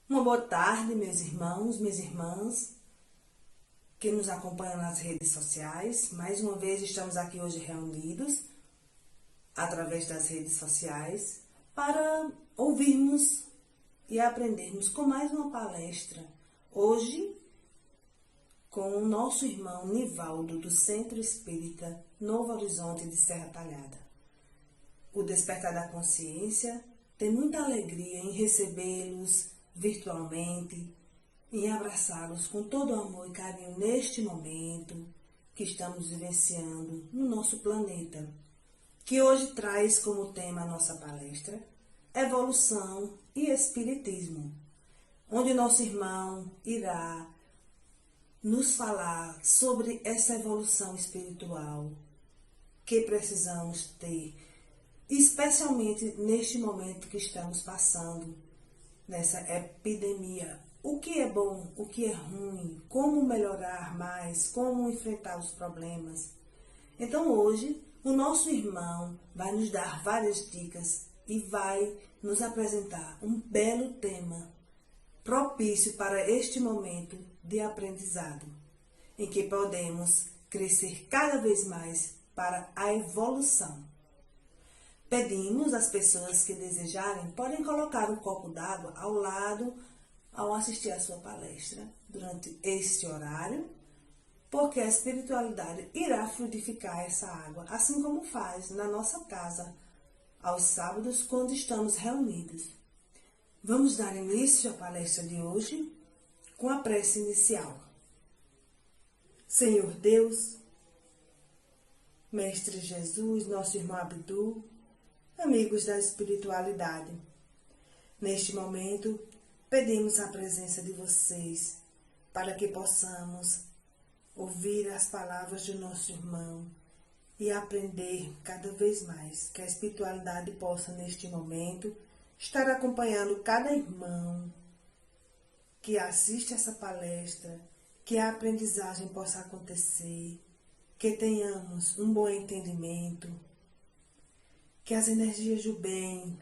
Uma boa tarde, meus irmãos, minhas irmãs, que nos acompanham nas redes sociais. Mais uma vez estamos aqui hoje reunidos, através das redes sociais, para ouvirmos e aprendermos com mais uma palestra. Hoje, com o nosso irmão Nivaldo, do Centro Espírita Novo Horizonte de Serra Talhada. O Despertar da Consciência tem muita alegria em recebê-los virtualmente, em abraçá-los com todo amor e carinho neste momento que estamos vivenciando no nosso planeta, que hoje traz como tema a nossa palestra Evolução e Espiritismo, onde nosso irmão irá nos falar sobre essa evolução espiritual que precisamos ter, especialmente neste momento que estamos passando, nessa epidemia. O que é bom, o que é ruim, como melhorar mais, como enfrentar os problemas. Então hoje, o nosso irmão vai nos dar várias dicas e vai nos apresentar um belo tema propício para este momento de aprendizado, em que podemos crescer cada vez mais para a evolução. Pedimos às pessoas que desejarem, podem colocar um copo d'água ao lado ao assistir a sua palestra durante este horário, porque a espiritualidade irá fluidificar essa água, assim como faz na nossa casa, aos sábados, quando estamos reunidos. Vamos dar início à palestra de hoje com a prece inicial. Senhor Deus, Mestre Jesus, nosso irmão Abdu, amigos da espiritualidade, neste momento pedimos a presença de vocês para que possamos ouvir as palavras de nosso irmão e aprender cada vez mais, que a espiritualidade possa neste momento estar acompanhando cada irmão que assiste essa palestra, que a aprendizagem possa acontecer, que tenhamos um bom entendimento, que as energias do bem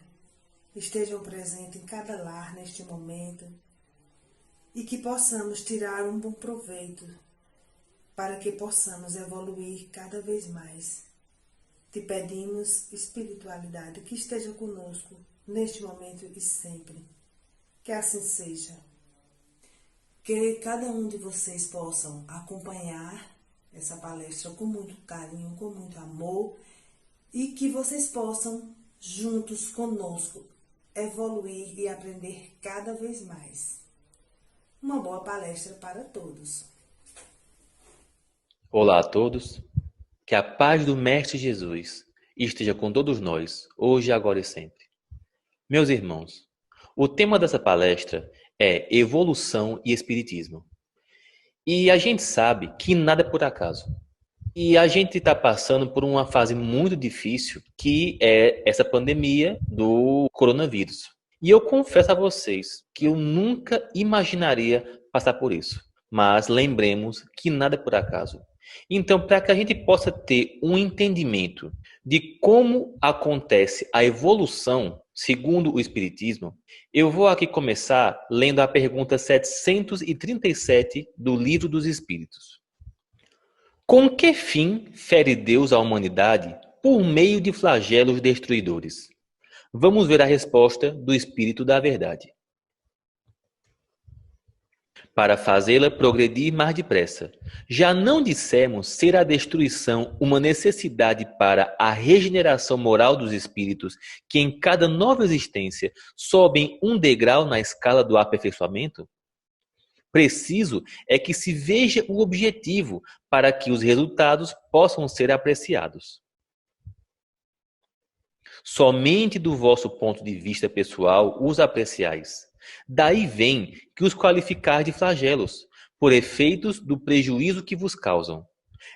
estejam presentes em cada lar neste momento e que possamos tirar um bom proveito para que possamos evoluir cada vez mais. Te pedimos, espiritualidade, que esteja conosco neste momento e sempre. Que assim seja. Que cada um de vocês possam acompanhar essa palestra com muito carinho, com muito amor, e que vocês possam, juntos conosco, evoluir e aprender cada vez mais. Uma boa palestra para todos. Olá a todos, que a paz do Mestre Jesus esteja com todos nós, hoje, agora e sempre. Meus irmãos, o tema dessa palestra é Evolução e Espiritismo. E a gente sabe que nada é por acaso. E a gente está passando por uma fase muito difícil, que é essa pandemia do coronavírus. E eu confesso a vocês que eu nunca imaginaria passar por isso. Mas lembremos que nada é por acaso. Então, para que a gente possa ter um entendimento de como acontece a evolução, segundo o Espiritismo, eu vou aqui começar lendo a pergunta 737 do Livro dos Espíritos. Com que fim fere Deus a humanidade por meio de flagelos destruidores? Vamos ver a resposta do Espírito da Verdade. Para fazê-la progredir mais depressa. Já não dissemos ser a destruição uma necessidade para a regeneração moral dos espíritos, que em cada nova existência sobem um degrau na escala do aperfeiçoamento? Preciso é que se veja o objetivo para que os resultados possam ser apreciados. Somente do vosso ponto de vista pessoal os apreciais. Daí vem que os qualificar de flagelos, por efeitos do prejuízo que vos causam.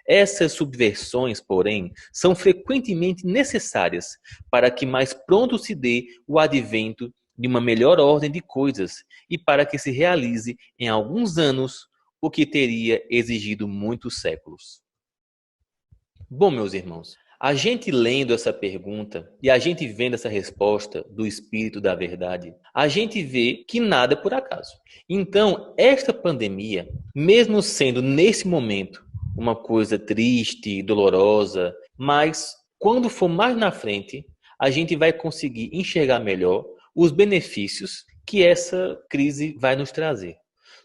Essas subversões, porém, são frequentemente necessárias para que mais pronto se dê o advento de uma melhor ordem de coisas e para que se realize em alguns anos o que teria exigido muitos séculos. Bom, meus irmãos, A gente lendo essa pergunta e a gente vendo essa resposta do Espírito da Verdade, a gente vê que nada é por acaso. Então, esta pandemia, mesmo sendo nesse momento uma coisa triste, dolorosa, mas quando for mais na frente, a gente vai conseguir enxergar melhor os benefícios que essa crise vai nos trazer.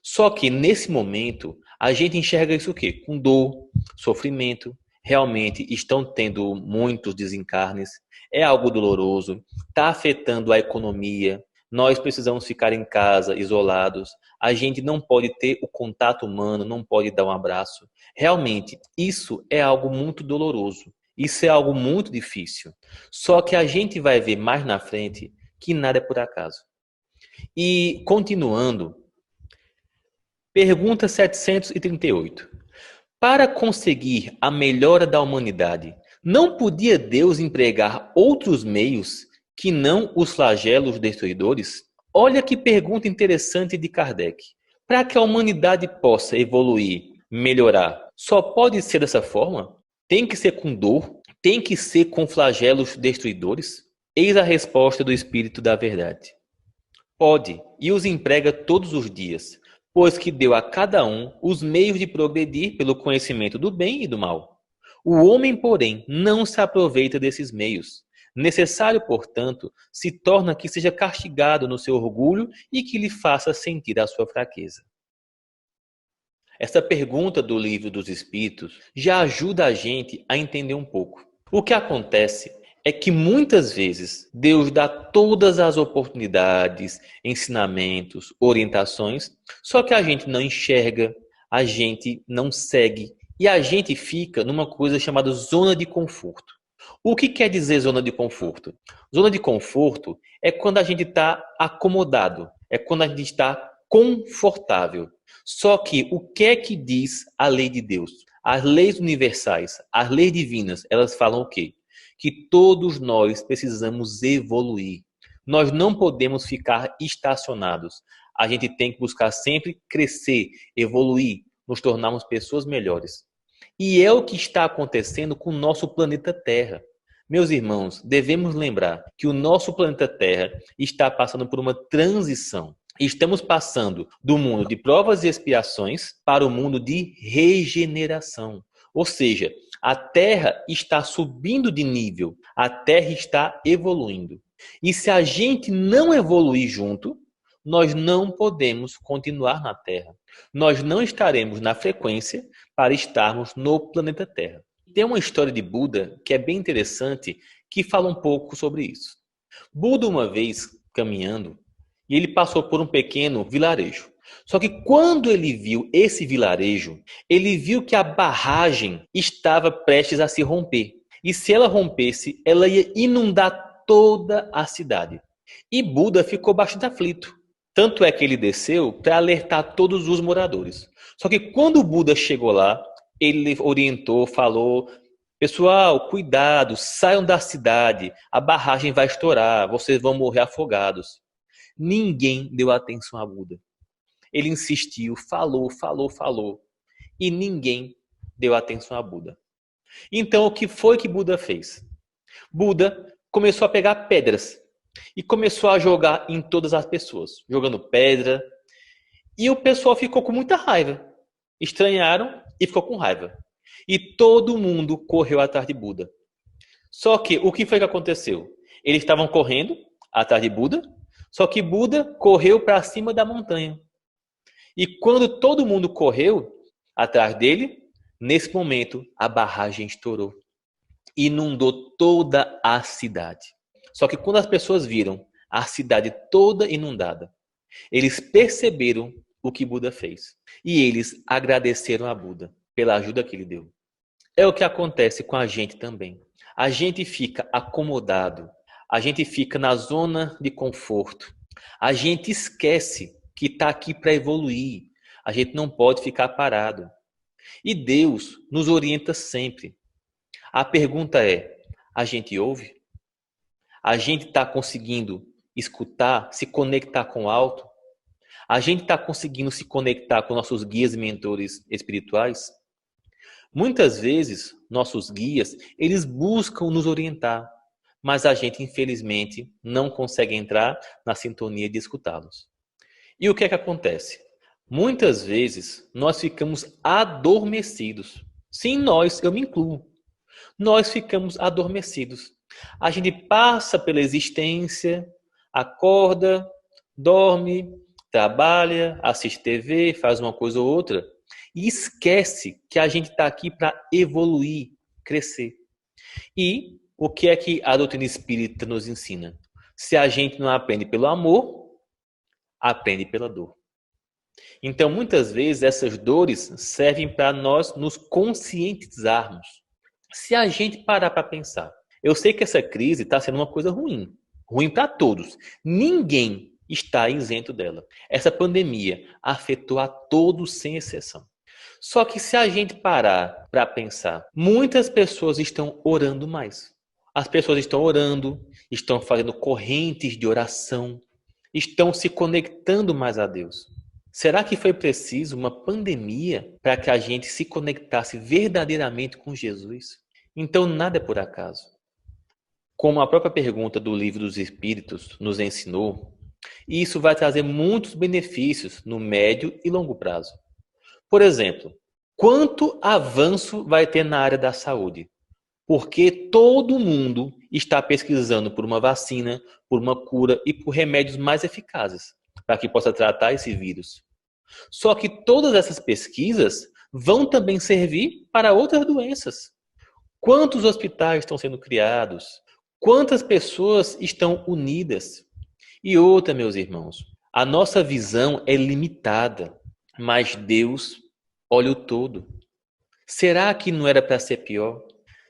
Só que nesse momento, a gente enxerga isso o quê? Com dor, sofrimento, realmente estão tendo muitos desencarnes, é algo doloroso, está afetando a economia, nós precisamos ficar em casa, isolados, a gente não pode ter o contato humano, não pode dar um abraço. Realmente, isso é algo muito doloroso, isso é algo muito difícil. Só que a gente vai ver mais na frente que nada é por acaso. E continuando, pergunta 738. Para conseguir a melhora da humanidade, não podia Deus empregar outros meios que não os flagelos destruidores? Olha que pergunta interessante de Kardec. Para que a humanidade possa evoluir, melhorar, só pode ser dessa forma? Tem que ser com dor? Tem que ser com flagelos destruidores? Eis a resposta do Espírito da Verdade. Pode, e os emprega todos os dias, pois que deu a cada um os meios de progredir pelo conhecimento do bem e do mal. O homem, porém, não se aproveita desses meios. Necessário, portanto, se torna que seja castigado no seu orgulho e que lhe faça sentir a sua fraqueza. Essa pergunta do Livro dos Espíritos já ajuda a gente a entender um pouco. O que acontece é que muitas vezes Deus dá todas as oportunidades, ensinamentos, orientações, só que a gente não enxerga, a gente não segue e a gente fica numa coisa chamada zona de conforto. O que quer dizer zona de conforto? Zona de conforto é quando a gente está acomodado, é quando a gente está confortável. Só que o que é que diz a lei de Deus? As leis universais, as leis divinas, elas falam o quê? Que todos nós precisamos evoluir. Nós não podemos ficar estacionados. A gente tem que buscar sempre crescer, evoluir, nos tornarmos pessoas melhores. E é o que está acontecendo com o nosso planeta Terra. Meus irmãos, devemos lembrar que o nosso planeta Terra está passando por uma transição. Estamos passando do mundo de provas e expiações para o mundo de regeneração. Ou seja, a Terra está subindo de nível, a Terra está evoluindo. E se a gente não evoluir junto, nós não podemos continuar na Terra. Nós não estaremos na frequência para estarmos no planeta Terra. Tem uma história de Buda que é bem interessante, que fala um pouco sobre isso. Buda, uma vez caminhando, e ele passou por um pequeno vilarejo. Só que quando ele viu esse vilarejo, ele viu que a barragem estava prestes a se romper. E se ela rompesse, ela ia inundar toda a cidade. E Buda ficou bastante aflito. Tanto é que ele desceu para alertar todos os moradores. Só que quando o Buda chegou lá, ele orientou, falou: pessoal, cuidado, saiam da cidade, a barragem vai estourar, vocês vão morrer afogados. Ninguém deu atenção a Buda. Ele insistiu, falou, e ninguém deu atenção a Buda. Então, o que foi que Buda fez? Buda começou a pegar pedras e começou a jogar em todas as pessoas, jogando pedra, e o pessoal ficou com muita raiva. Estranharam e ficou com raiva. E todo mundo correu atrás de Buda. Só que o que foi que aconteceu? Eles estavam correndo atrás de Buda, só que Buda correu para cima da montanha. E quando todo mundo correu atrás dele, nesse momento a barragem estourou. Inundou toda a cidade. Só que quando as pessoas viram a cidade toda inundada, eles perceberam o que Buda fez. E eles agradeceram a Buda pela ajuda que ele deu. É o que acontece com a gente também. A gente fica acomodado, a gente fica na zona de conforto, a gente esquece que está aqui para evoluir, a gente não pode ficar parado. E Deus nos orienta sempre. A pergunta é: a gente ouve? A gente está conseguindo escutar, se conectar com o alto? A gente está conseguindo se conectar com nossos guias e mentores espirituais? Muitas vezes, nossos guias, eles buscam nos orientar, mas a gente, infelizmente, não consegue entrar na sintonia de escutá-los. E o que é que acontece? Muitas vezes, nós ficamos adormecidos. Sim, nós, eu me incluo. Nós ficamos adormecidos. A gente passa pela existência, acorda, dorme, trabalha, assiste TV, faz uma coisa ou outra e esquece que a gente está aqui para evoluir, crescer. E o que é que a doutrina espírita nos ensina? Se a gente não aprende pelo amor, aprende pela dor. Então, muitas vezes, essas dores servem para nós nos conscientizarmos. Se a gente parar para pensar, eu sei que essa crise está sendo uma coisa ruim, ruim para todos. Ninguém está isento dela. Essa pandemia afetou a todos sem exceção. Só que se a gente parar para pensar, muitas pessoas estão orando mais. As pessoas estão orando, estão fazendo correntes de oração, estão se conectando mais a Deus. Será que foi preciso uma pandemia para que a gente se conectasse verdadeiramente com Jesus? Então nada é por acaso. Como a própria pergunta do Livro dos Espíritos nos ensinou, isso vai trazer muitos benefícios no médio e longo prazo. Por exemplo, quanto avanço vai ter na área da saúde? Porque todo mundo está pesquisando por uma vacina, por uma cura e por remédios mais eficazes para que possa tratar esse vírus. Só que todas essas pesquisas vão também servir para outras doenças. Quantos hospitais estão sendo criados? Quantas pessoas estão unidas? E outra, meus irmãos, a nossa visão é limitada, mas Deus olha o todo. Será que não era para ser pior?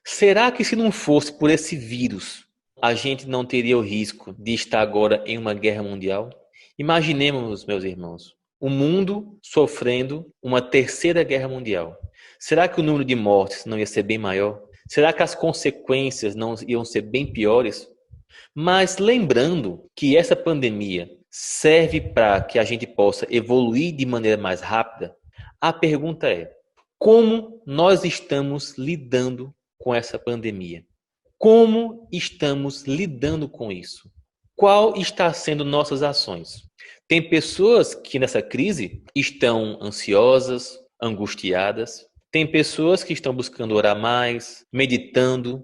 Será que se não fosse por esse vírus, a gente não teria o risco de estar agora em uma guerra mundial? Imaginemos, meus irmãos, o mundo sofrendo uma terceira guerra mundial. Será que o número de mortes não ia ser bem maior? Será que as consequências não iam ser bem piores? Mas lembrando que essa pandemia serve para que a gente possa evoluir de maneira mais rápida, a pergunta é: como nós estamos lidando com essa pandemia? Como estamos lidando com isso? Qual está sendo nossas ações? Tem pessoas que nessa crise estão ansiosas, angustiadas. Tem pessoas que estão buscando orar mais, meditando.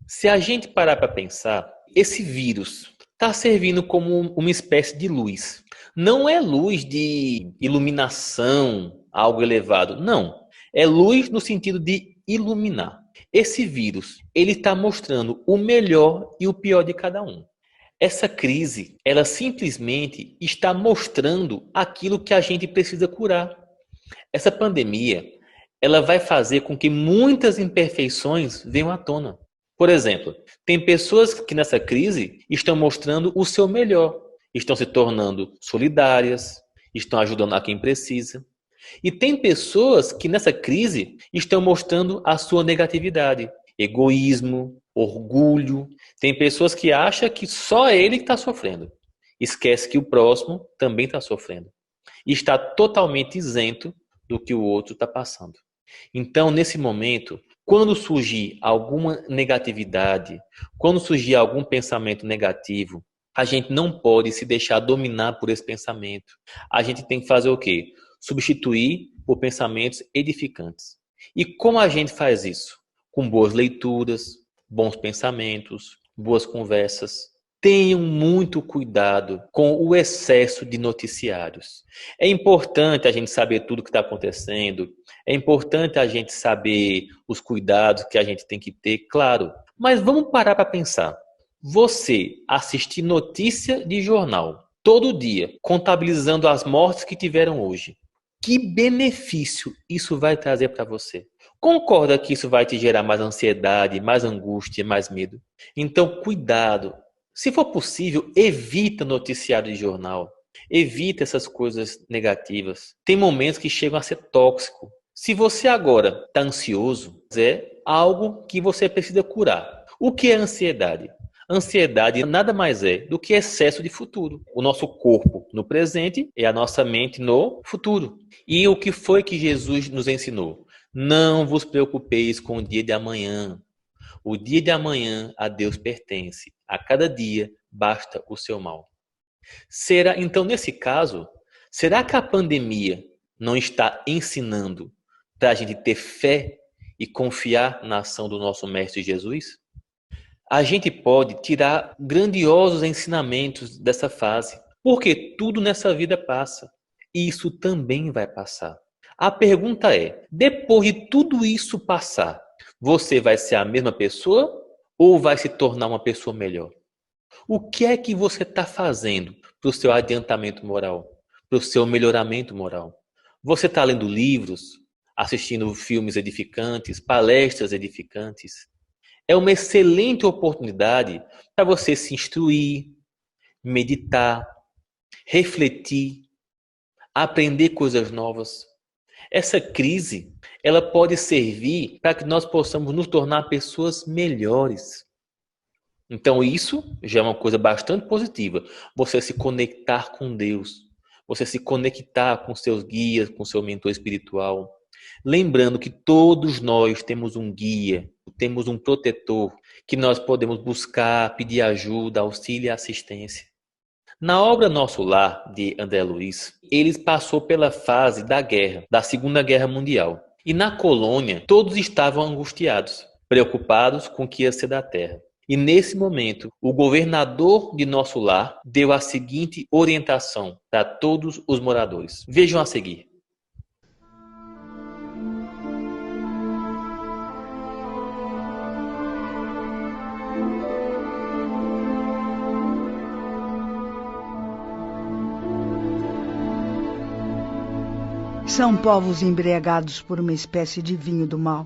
Se a gente parar para pensar, esse vírus está servindo como uma espécie de luz. Não é luz de iluminação, algo elevado. Não. É luz no sentido de iluminar. Esse vírus, ele está mostrando o melhor e o pior de cada um. Essa crise, ela simplesmente está mostrando aquilo que a gente precisa curar. Essa pandemia, ela vai fazer com que muitas imperfeições venham à tona. Por exemplo, tem pessoas que nessa crise estão mostrando o seu melhor, estão se tornando solidárias, estão ajudando a quem precisa. E tem pessoas que nessa crise estão mostrando a sua negatividade, egoísmo, orgulho. Tem pessoas que acham que só ele está sofrendo. Esquece que o próximo também está sofrendo. E está totalmente isento do que o outro está passando. Então, nesse momento, quando surgir alguma negatividade, quando surgir algum pensamento negativo, a gente não pode se deixar dominar por esse pensamento. A gente tem que fazer o quê? Substituir por pensamentos edificantes. E como a gente faz isso? Com boas leituras, bons pensamentos, boas conversas. Tenham muito cuidado com o excesso de noticiários. É importante a gente saber tudo o que está acontecendo. É importante a gente saber os cuidados que a gente tem que ter, claro. Mas vamos parar para pensar. Você assistir notícia de jornal todo dia, contabilizando as mortes que tiveram hoje. Que benefício isso vai trazer para você? Concorda que isso vai te gerar mais ansiedade, mais angústia, mais medo? Então, cuidado. Se for possível, evita noticiário de jornal. Evita essas coisas negativas. Tem momentos que chegam a ser tóxico. Se você agora está ansioso, é algo que você precisa curar. O que é ansiedade? Ansiedade nada mais é do que excesso de futuro. O nosso corpo no presente e a nossa mente no futuro. E o que foi que Jesus nos ensinou? Não vos preocupeis com o dia de amanhã. O dia de amanhã a Deus pertence. A cada dia basta o seu mal. Então, nesse caso, será que a pandemia não está ensinando para a gente ter fé e confiar na ação do nosso Mestre Jesus? A gente pode tirar grandiosos ensinamentos dessa fase, porque tudo nessa vida passa. E isso também vai passar. A pergunta é, depois de tudo isso passar, você vai ser a mesma pessoa ou vai se tornar uma pessoa melhor? O que é que você está fazendo para o seu adiantamento moral, para o seu melhoramento moral? Você está lendo livros, assistindo filmes edificantes, palestras edificantes? É uma excelente oportunidade para você se instruir, meditar, refletir, aprender coisas novas. Essa crise, ela pode servir para que nós possamos nos tornar pessoas melhores. Então isso já é uma coisa bastante positiva. Você se conectar com Deus, você se conectar com seus guias, com seu mentor espiritual. Lembrando que todos nós temos um guia, temos um protetor que nós podemos buscar, pedir ajuda, auxílio e assistência. Na obra Nosso Lar, de André Luiz, ele passou pela fase da guerra, da Segunda Guerra Mundial. E na colônia, todos estavam angustiados, preocupados com o que ia ser da terra. E nesse momento, o governador de Nosso Lar deu a seguinte orientação para todos os moradores. Vejam a seguir. São povos embriagados por uma espécie de vinho do mal.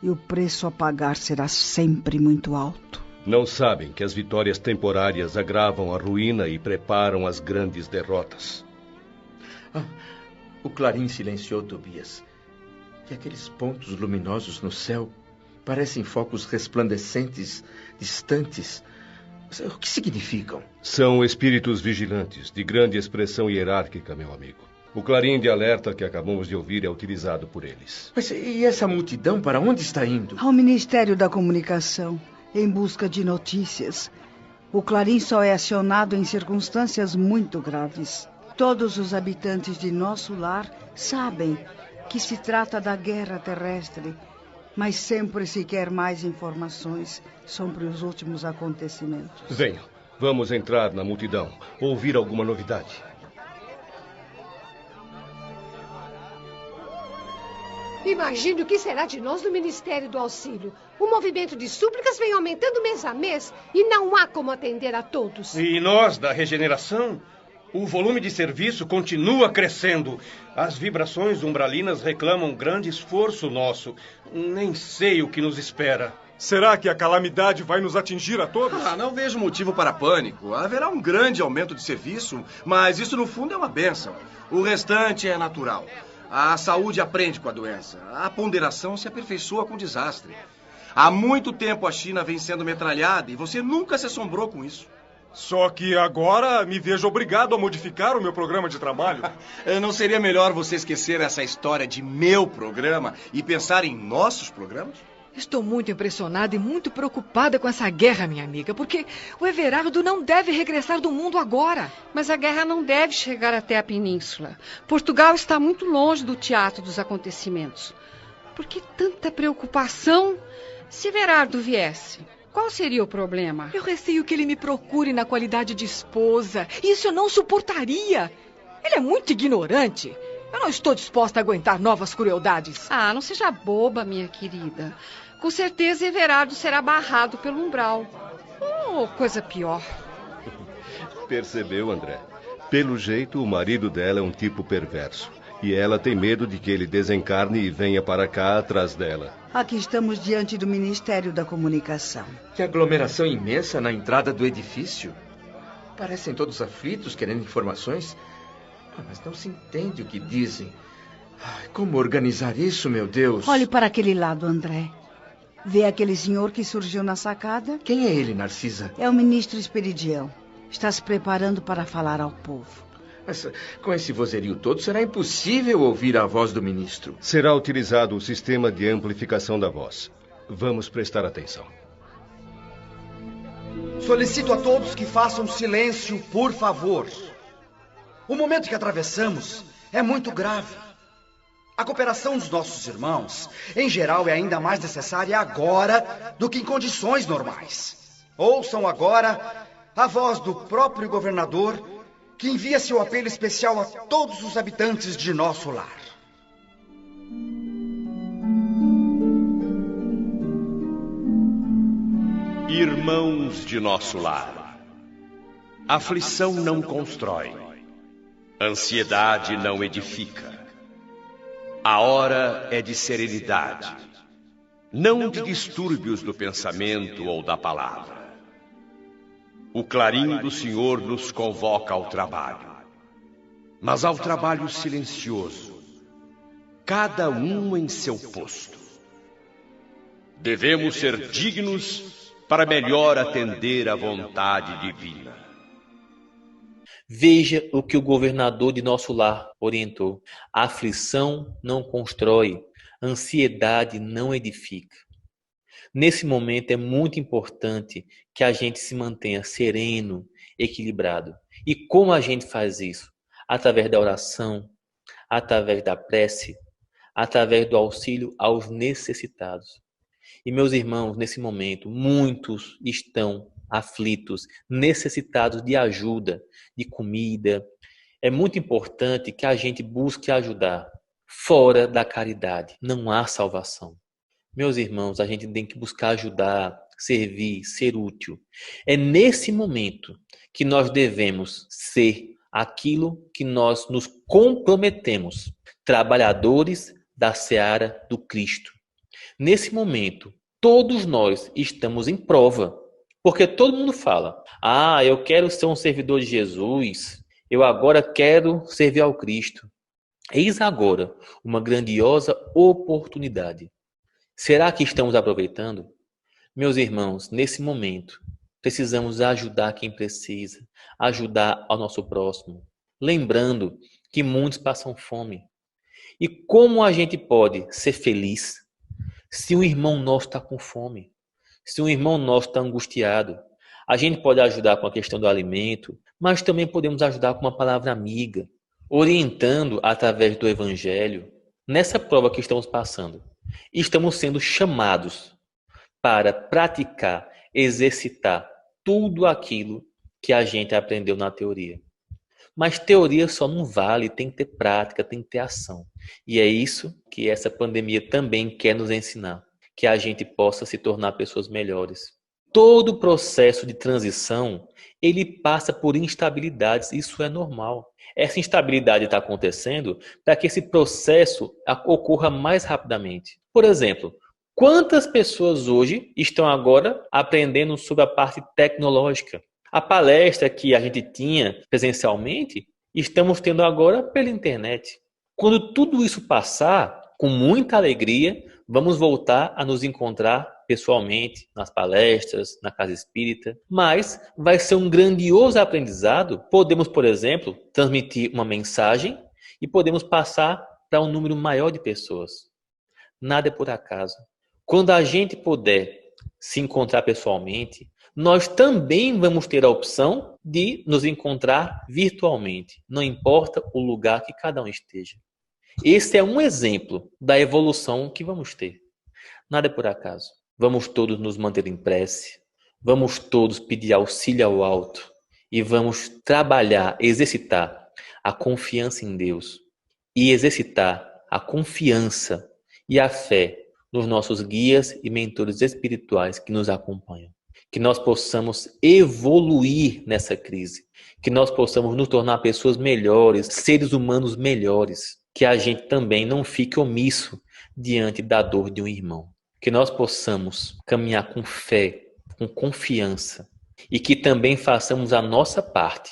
E o preço a pagar será sempre muito alto. Não sabem que as vitórias temporárias agravam a ruína e preparam as grandes derrotas. O clarim silenciou Tobias. E aqueles pontos luminosos no céu parecem focos resplandecentes, distantes. O que significam? São espíritos vigilantes, de grande expressão hierárquica, meu amigo. O clarim de alerta que acabamos de ouvir é utilizado por eles. Mas e essa multidão para onde está indo? Ao Ministério da Comunicação, em busca de notícias. O clarim só é acionado em circunstâncias muito graves. Todos os habitantes de Nosso Lar sabem que se trata da guerra terrestre, mas sempre se quer mais informações sobre os últimos acontecimentos. Venham, vamos entrar na multidão, ouvir alguma novidade. Imagine o que será de nós no Ministério do Auxílio. O movimento de súplicas vem aumentando mês a mês e não há como atender a todos. E nós, da regeneração, o volume de serviço continua crescendo. As vibrações umbralinas reclamam grande esforço nosso. Nem sei o que nos espera. Será que a calamidade vai nos atingir a todos? Não vejo motivo para pânico. Haverá um grande aumento de serviço, mas isso no fundo é uma bênção. O restante é natural. A saúde aprende com a doença. A ponderação se aperfeiçoa com o desastre. Há muito tempo a China vem sendo metralhada e você nunca se assombrou com isso. Só que agora me vejo obrigado a modificar o meu programa de trabalho. Não seria melhor você esquecer essa história de meu programa e pensar em nossos programas? Estou muito impressionada e muito preocupada com essa guerra, minha amiga, porque o Everardo não deve regressar do mundo agora. Mas a guerra não deve chegar até a península. Portugal está muito longe do teatro dos acontecimentos. Por que tanta preocupação? Se Everardo viesse, qual seria o problema? Eu receio que ele me procure na qualidade de esposa. Isso eu não suportaria. Ele é muito ignorante. Eu não estou disposta a aguentar novas crueldades. Não seja boba, minha querida. Com certeza Everardo será barrado pelo umbral. Ou coisa pior. Percebeu, André? Pelo jeito, o marido dela é um tipo perverso. E ela tem medo de que ele desencarne e venha para cá atrás dela. Aqui estamos diante do Ministério da Comunicação. Que aglomeração imensa na entrada do edifício. Parecem todos aflitos, querendo informações. Mas não se entende o que dizem. Como organizar isso, meu Deus? Olhe para aquele lado, André. Vê aquele senhor que surgiu na sacada? Quem é ele, Narcisa? É o ministro Esperidião. Está se preparando para falar ao povo. Mas com esse vozerio todo será impossível ouvir a voz do ministro. Será utilizado o sistema de amplificação da voz. Vamos prestar atenção. Solicito a todos que façam silêncio, por favor. O momento que atravessamos é muito grave. A cooperação dos nossos irmãos, em geral, é ainda mais necessária agora do que em condições normais. Ouçam agora a voz do próprio governador, que envia seu apelo especial a todos os habitantes de nosso lar. Irmãos de nosso lar, aflição não constrói, ansiedade não edifica. A hora é de serenidade, não de distúrbios do pensamento ou da palavra. O clarim do Senhor nos convoca ao trabalho, mas ao trabalho silencioso, cada um em seu posto. Devemos ser dignos para melhor atender à vontade divina. Veja o que o governador de nosso lar orientou. A aflição não constrói, ansiedade não edifica. Nesse momento é muito importante que a gente se mantenha sereno, equilibrado. E como a gente faz isso? Através da oração, através da prece, através do auxílio aos necessitados. E meus irmãos, nesse momento, muitos estão aflitos, necessitados de ajuda, de comida. É muito importante que a gente busque ajudar. Fora da caridade, não há salvação. Meus irmãos, a gente tem que buscar ajudar, servir, ser útil. É nesse momento que nós devemos ser aquilo que nós nos comprometemos, trabalhadores da seara do Cristo. Nesse momento, todos nós estamos em prova, porque todo mundo fala, eu quero ser um servidor de Jesus, eu agora quero servir ao Cristo. Eis agora uma grandiosa oportunidade. Será que estamos aproveitando? Meus irmãos, nesse momento, precisamos ajudar quem precisa, ajudar ao nosso próximo, lembrando que muitos passam fome. E como a gente pode ser feliz se um irmão nosso está com fome, se um irmão nosso está angustiado? A gente pode ajudar com a questão do alimento, mas também podemos ajudar com uma palavra amiga, orientando através do Evangelho. Nessa prova que estamos passando, estamos sendo chamados para praticar, exercitar tudo aquilo que a gente aprendeu na teoria. Mas teoria só não vale, tem que ter prática, tem que ter ação. E é isso que essa pandemia também quer nos ensinar, que a gente possa se tornar pessoas melhores. Todo processo de transição, ele passa por instabilidades, isso é normal. Essa instabilidade está acontecendo para que esse processo ocorra mais rapidamente. Por exemplo, quantas pessoas hoje estão agora aprendendo sobre a parte tecnológica? A palestra que a gente tinha presencialmente, estamos tendo agora pela internet. Quando tudo isso passar, com muita alegria, vamos voltar a nos encontrar pessoalmente, nas palestras, na casa espírita. Mas vai ser um grandioso aprendizado. Podemos, por exemplo, transmitir uma mensagem e podemos passar para um número maior de pessoas. Nada é por acaso. Quando a gente puder se encontrar pessoalmente, nós também vamos ter a opção de nos encontrar virtualmente. Não importa o lugar que cada um esteja. Esse é um exemplo da evolução que vamos ter. Nada é por acaso. Vamos todos nos manter em prece. Vamos todos pedir auxílio ao alto. E vamos trabalhar, exercitar a confiança em Deus. E exercitar a confiança e a fé nos nossos guias e mentores espirituais que nos acompanham. Que nós possamos evoluir nessa crise. Que nós possamos nos tornar pessoas melhores, seres humanos melhores. Que a gente também não fique omisso diante da dor de um irmão. Que nós possamos caminhar com fé, com confiança. E que também façamos a nossa parte.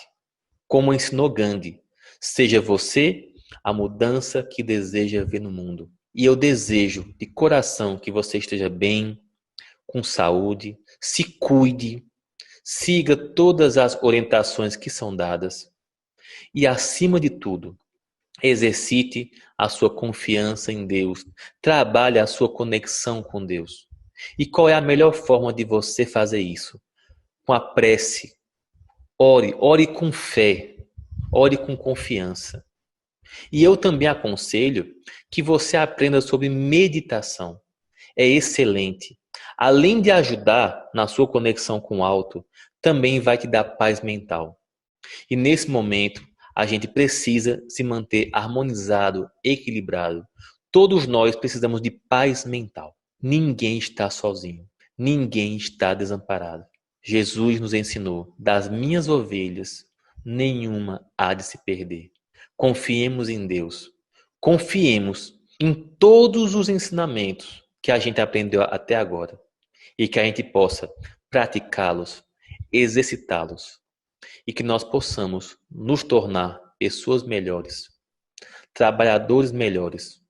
Como ensinou Gandhi. Seja você a mudança que deseja ver no mundo. E eu desejo de coração que você esteja bem, com saúde, se cuide, siga todas as orientações que são dadas. E, acima de tudo, exercite a sua confiança em Deus. Trabalhe a sua conexão com Deus. E qual é a melhor forma de você fazer isso? Com a prece. Ore com fé. Ore com confiança. E eu também aconselho que você aprenda sobre meditação. É excelente. Além de ajudar na sua conexão com o alto, também vai te dar paz mental. E nesse momento, a gente precisa se manter harmonizado, equilibrado. Todos nós precisamos de paz mental. Ninguém está sozinho. Ninguém está desamparado. Jesus nos ensinou: das minhas ovelhas, nenhuma há de se perder. Confiemos em Deus. Confiemos em todos os ensinamentos que a gente aprendeu até agora. E que a gente possa praticá-los, exercitá-los. E que nós possamos nos tornar pessoas melhores, trabalhadores melhores.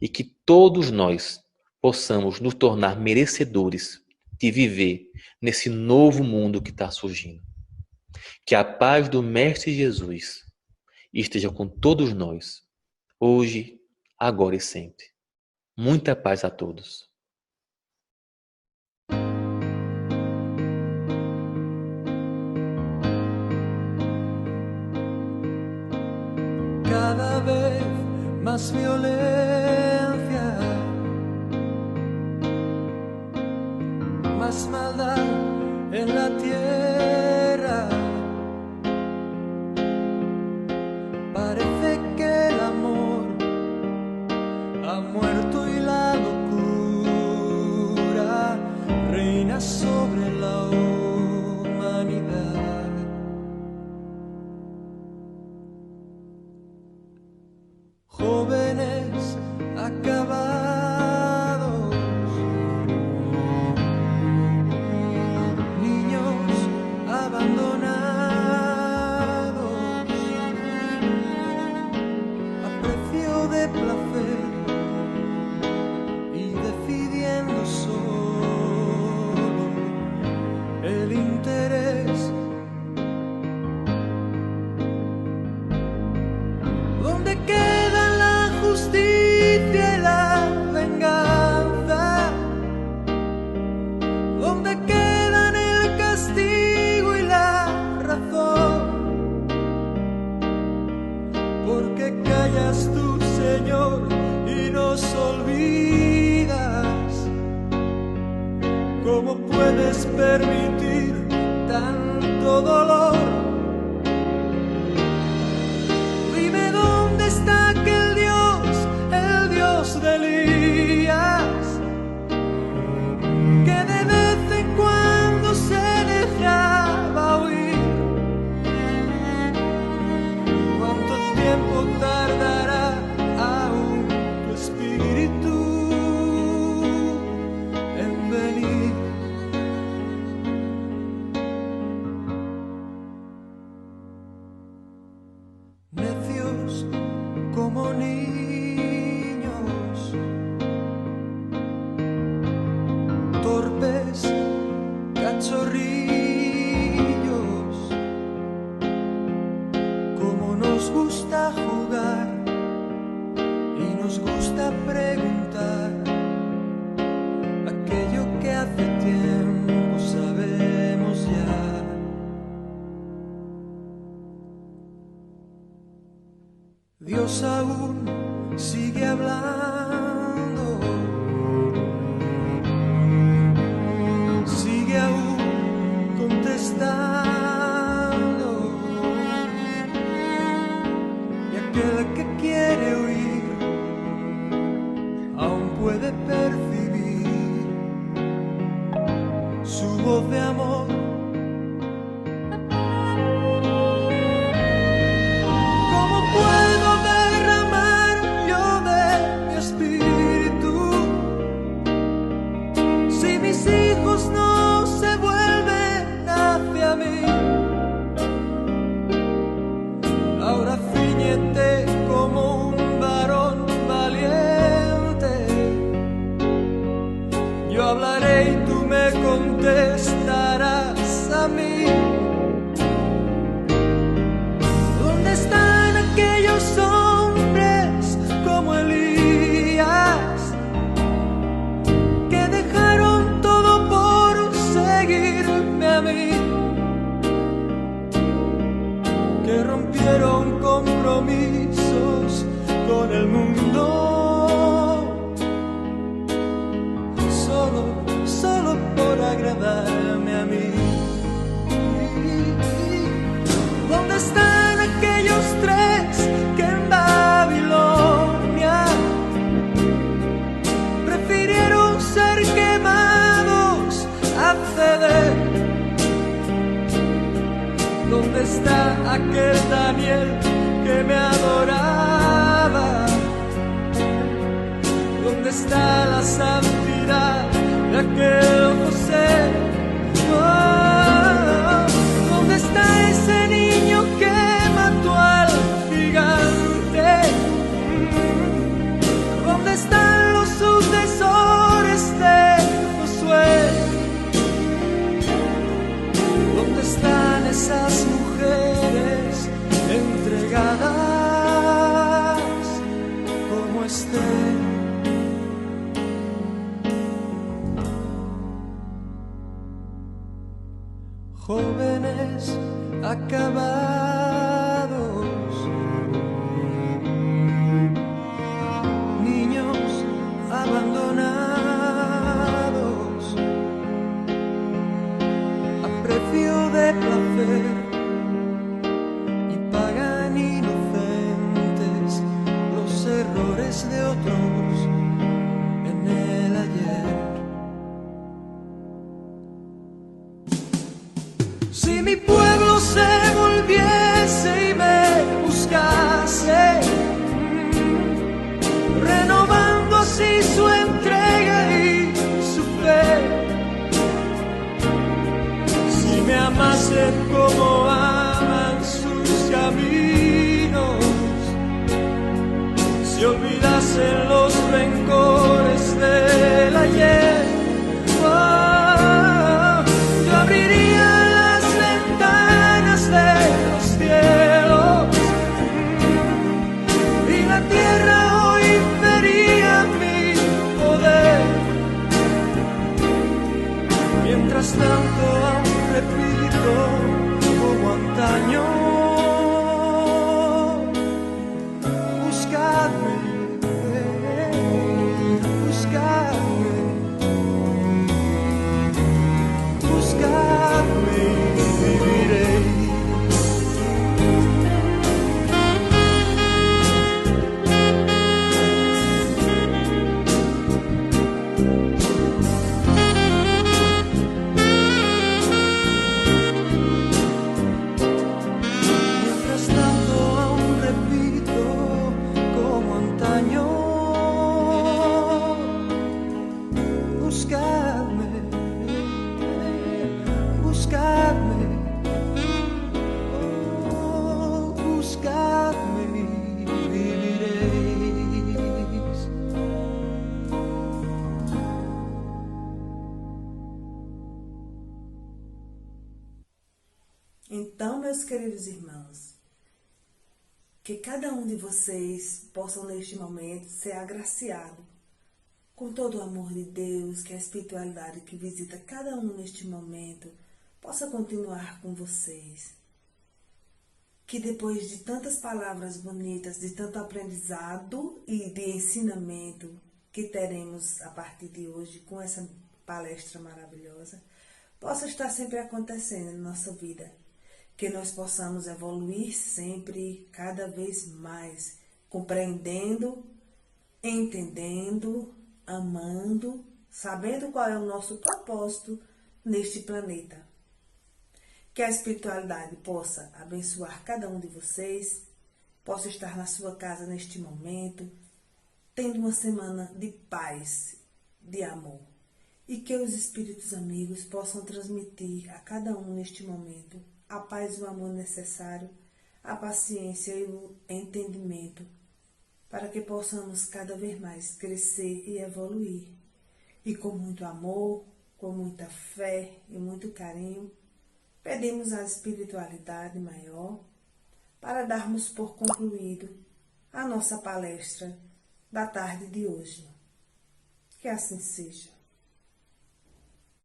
E que todos nós possamos nos tornar merecedores de viver nesse novo mundo que está surgindo. Que a paz do Mestre Jesus esteja com todos nós, hoje, agora e sempre. Muita paz a todos. Cada vez más violencia, más maldad en la tierra. Parece que el amor ha muerto y la locura reina sobre la humanidad. Jóvenes acabados, niños abandonados, a precio de placer y decidiendo solo el interés. ¿Dónde queda la justicia y la venganza? ¿Dónde quedan el castigo y la razón? ¿Por qué callas tú, Señor, y nos olvidas? ¿Cómo puedes permitir tanto dolor? Dime dónde está aquel Dios, el Dios de Elías, que de vez en cuando se dejaba oír. ¿Cuánto tiempo tardará aún tu espíritu en venir? Necios como niños, torpes cachorrillos, como nos gusta jugar y nos gusta preguntar aquello que hace tiempo sabemos ya. Dios aún sigue hablando, sigue aún contestando, y aquel que quiere oír aún puede percibir su voz de amor. ¿Cómo puedo derramar yo de mi espíritu si mis hijos no se vuelven hacia mí? Ahora ciñete como un varón valiente el mundo, solo por agradarme a mí. ¿Dónde están aquellos tres que en Babilonia prefirieron ser quemados a ceder? ¿Dónde está aquel Daniel que me adoraba? ¿Dónde está la santidad de aquel José? Oh, ¿dónde está ese niño que mató al gigante? ¿Dónde están los sucesores de Josué? ¿Dónde están esas mujeres entregadas como Esther? Jóvenes acabados, niños abandonados, a precio de placer, y pagan inocentes los errores de otros en el ayer. Si mi pueblo se volviese y me buscase, renovando así su entrega y su fe, si me amase como aman sus caminos, si olvidasen los rencores del ayer, oh, yo abriría de los cielos y la tierra hoy vería mi poder. Mientras tanto aún repito como antaño, buscadme, buscadme, buscadme y viviréis. Então, meus queridos irmãos, que cada um de vocês possam neste momento ser agraciado com todo o amor de Deus, que a espiritualidade que visita cada um neste momento possa continuar com vocês. Que depois de tantas palavras bonitas, de tanto aprendizado e de ensinamento que teremos a partir de hoje com essa palestra maravilhosa, possa estar sempre acontecendo na nossa vida. Que nós possamos evoluir sempre, cada vez mais, compreendendo, entendendo, amando, sabendo qual é o nosso propósito neste planeta. Que a espiritualidade possa abençoar cada um de vocês, possa estar na sua casa neste momento, tendo uma semana de paz, de amor. E que os espíritos amigos possam transmitir a cada um neste momento a paz e o amor necessário, a paciência e o entendimento, para que possamos cada vez mais crescer e evoluir. E com muito amor, com muita fé e muito carinho, pedimos à espiritualidade maior para darmos por concluído a nossa palestra da tarde de hoje. Que assim seja.